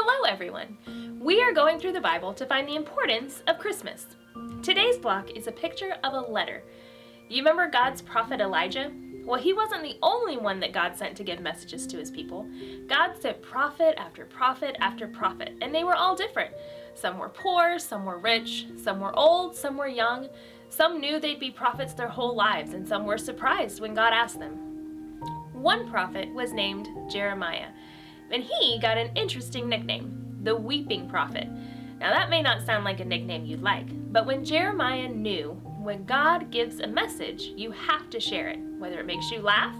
Hello everyone! We are going through the Bible to find the importance of Christmas. Today's block is a picture of a letter. You remember God's prophet Elijah? Well, he wasn't the only one that God sent to give messages to his people. God sent prophet after prophet after prophet, and they were all different. Some were poor, some were rich, some were old, some were young. Some knew they'd be prophets their whole lives, and some were surprised when God asked them. One prophet was named Jeremiah, and he got an interesting nickname, the Weeping Prophet. Now that may not sound like a nickname you'd like, but when Jeremiah knew when God gives a message, you have to share it, whether it makes you laugh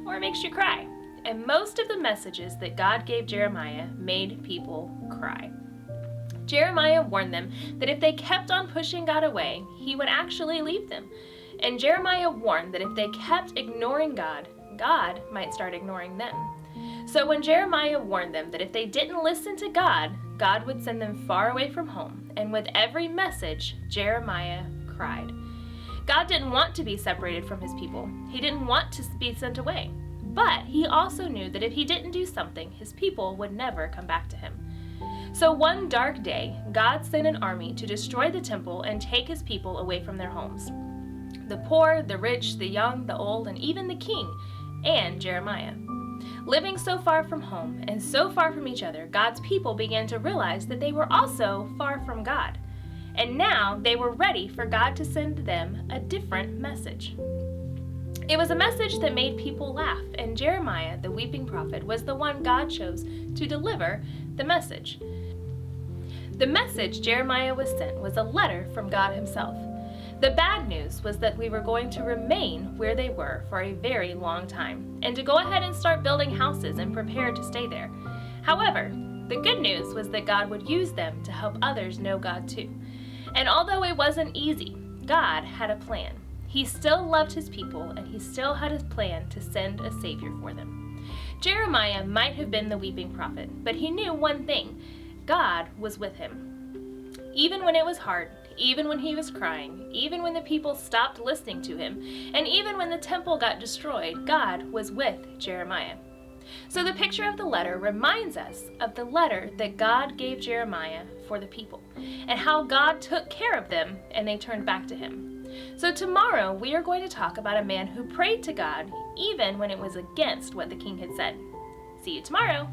or it makes you cry. And most of the messages that God gave Jeremiah made people cry. Jeremiah warned them that if they kept on pushing God away, he would actually leave them. And Jeremiah warned that if they kept ignoring God, God might start ignoring them. So when Jeremiah warned them that if they didn't listen to God, God would send them far away from home, and with every message, Jeremiah cried. God didn't want to be separated from his people. He didn't want to be sent away. But he also knew that if he didn't do something, his people would never come back to him. So one dark day, God sent an army to destroy the temple and take his people away from their homes. The poor, the rich, the young, the old, and even the king, and Jeremiah. Living so far from home and so far from each other, God's people began to realize that they were also far from God. And now they were ready for God to send them a different message. It was a message that made people laugh, and Jeremiah, the weeping prophet, was the one God chose to deliver the message. The message Jeremiah was sent was a letter from God himself. The bad news was that we were going to remain where they were for a very long time, and to go ahead and start building houses and prepare to stay there. However, the good news was that God would use them to help others know God too. And although it wasn't easy, God had a plan. He still loved his people, and he still had a plan to send a Savior for them. Jeremiah might have been the weeping prophet, but he knew one thing: God was with him. Even when it was hard, even when he was crying, even when the people stopped listening to him, and even when the temple got destroyed, God was with Jeremiah. So the picture of the letter reminds us of the letter that God gave Jeremiah for the people, and how God took care of them and they turned back to him. So tomorrow we are going to talk about a man who prayed to God even when it was against what the king had said. See you tomorrow.